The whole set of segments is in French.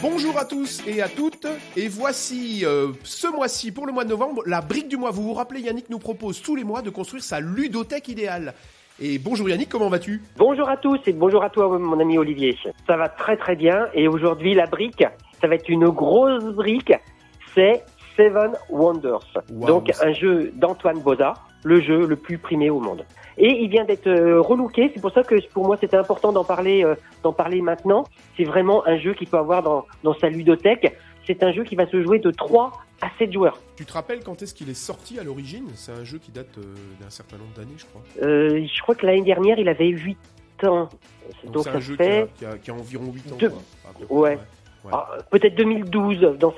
Bonjour à tous et à toutes, et voici ce mois-ci, pour le mois de novembre, la brique du mois. Vous vous rappelez, Yannick nous propose tous les mois de construire sa ludothèque idéale. Et bonjour Yannick, comment vas-tu ? Bonjour à tous et bonjour à toi mon ami Olivier. Ça va très très bien et aujourd'hui la brique, ça va être une grosse brique, c'est Seven Wonders. Wow. Donc un jeu d'Antoine Boza, le jeu le plus primé au monde. Et il vient d'être relooké, c'est pour ça que pour moi c'était important d'en parler maintenant. C'est vraiment un jeu qu'il peut avoir dans sa ludothèque. C'est un jeu qui va se jouer de 3 à 7 joueurs. Tu te rappelles quand est-ce qu'il est sorti à l'origine ? C'est un jeu qui date d'un certain nombre d'années, je crois. Je crois que l'année dernière, il avait 8 ans. Donc c'est un jeu qui a environ 8 ans. Ouais. Ah, peut-être 2012 dans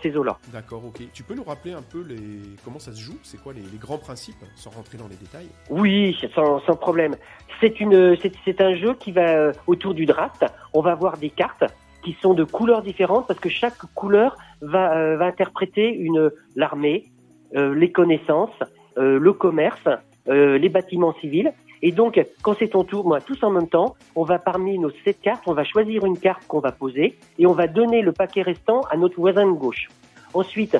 ces eaux-là. D'accord, ok. Tu peux nous rappeler un peu comment ça se joue ? C'est quoi les grands principes, sans rentrer dans les détails ? Oui, sans problème. C'est un jeu qui va autour du draft. On va avoir des cartes qui sont de couleurs différentes parce que chaque couleur va interpréter l'armée, les connaissances, le commerce, les bâtiments civils. Et donc, quand c'est ton tour, tous en même temps, on va parmi nos 7 cartes, on va choisir une carte qu'on va poser et on va donner le paquet restant à notre voisin de gauche. Ensuite,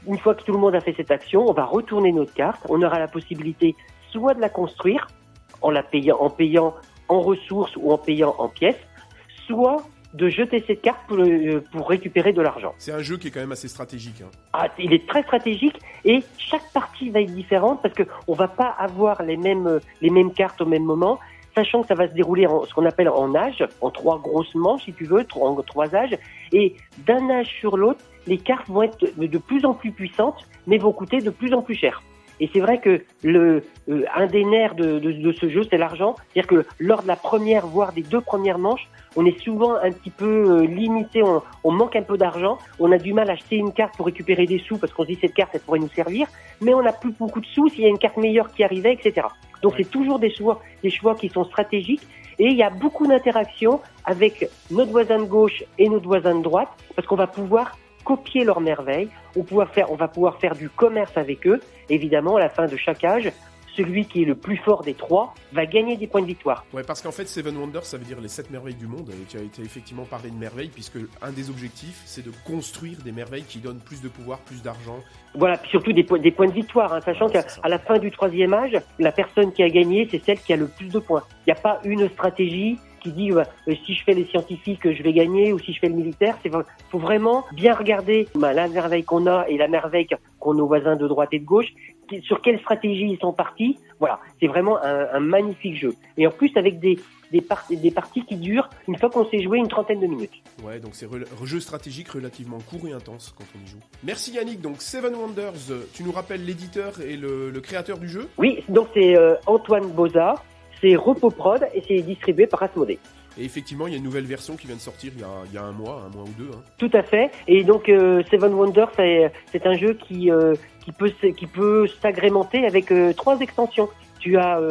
une fois que tout le monde a fait cette action, on va retourner notre carte. On aura la possibilité soit de la construire en payant en ressources ou en payant en pièces, soit de jeter cette carte pour récupérer de l'argent. C'est un jeu qui est quand même assez stratégique. Ah, il est très stratégique et chaque partie va être différente parce que on va pas avoir les mêmes cartes au même moment, sachant que ça va se dérouler ce qu'on appelle en âge, en 3 grosses manches si tu veux, en 3 âges, et d'un âge sur l'autre, les cartes vont être de plus en plus puissantes, mais vont coûter de plus en plus cher. Et c'est vrai que un des nerfs de ce jeu, c'est l'argent. C'est-à-dire que lors de la première, voire des 2 premières manches, on est souvent un petit peu limité, on manque un peu d'argent, on a du mal à acheter une carte pour récupérer des sous parce qu'on se dit cette carte, elle pourrait nous servir, mais on n'a plus beaucoup de sous s'il y a une carte meilleure qui arrivait, etc. Donc c'est toujours des choix qui sont stratégiques et il y a beaucoup d'interactions avec notre voisin de gauche et notre voisin de droite parce qu'on va pouvoir copier leurs merveilles, on va pouvoir faire du commerce avec eux. Évidemment, à la fin de chaque âge, celui qui est le plus fort des 3 va gagner des points de victoire. Ouais, parce qu'en fait, Seven Wonders, ça veut dire les 7 merveilles du monde. Et tu as effectivement parlé de merveilles, puisque un des objectifs, c'est de construire des merveilles qui donnent plus de pouvoir, plus d'argent. Voilà, puis surtout des points de victoire, sachant qu'à la fin du 3e âge, la personne qui a gagné, c'est celle qui a le plus de points. Il n'y a pas une stratégie qui dit si je fais les scientifiques, je vais gagner, ou si je fais le militaire. Faut vraiment bien regarder la merveille qu'on a et la merveille qu'ont nos voisins de droite et de gauche, sur quelle stratégie ils sont partis. Voilà, c'est vraiment un magnifique jeu. Et en plus, avec des parties qui durent, une fois qu'on s'est joué, une 30aine de minutes. Ouais, donc c'est un jeu stratégique relativement court et intense quand on y joue. Merci Yannick. Donc Seven Wonders, tu nous rappelles l'éditeur et le créateur du jeu ? Oui, donc c'est Antoine Boza. C'est Repoprod et c'est distribué par Asmodée. Et effectivement, il y a une nouvelle version qui vient de sortir il y a un mois ou 2. Tout à fait. Et donc Seven Wonders, c'est un jeu qui peut s'agrémenter avec 3 extensions. Tu as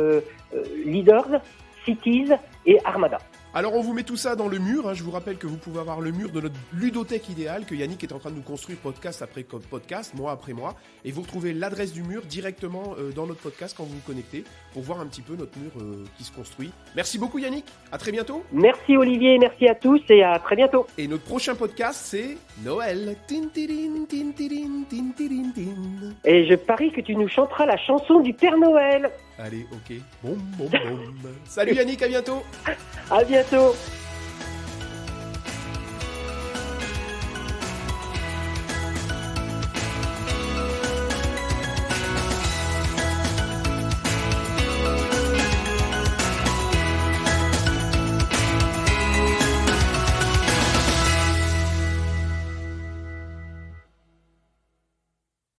Leaders, Cities et Armada. Alors on vous met tout ça dans le mur, je vous rappelle que vous pouvez avoir le mur de notre ludothèque idéale que Yannick est en train de nous construire podcast après podcast, mois après mois, et vous retrouvez l'adresse du mur directement dans notre podcast quand vous vous connectez pour voir un petit peu notre mur qui se construit. Merci beaucoup Yannick, à très bientôt. Merci Olivier, merci à tous et à très bientôt. Et notre prochain podcast c'est Noël. Et je parie que tu nous chanteras la chanson du Père Noël. Allez, ok. Boum, boum, boum. Salut Yannick, à bientôt. À bientôt.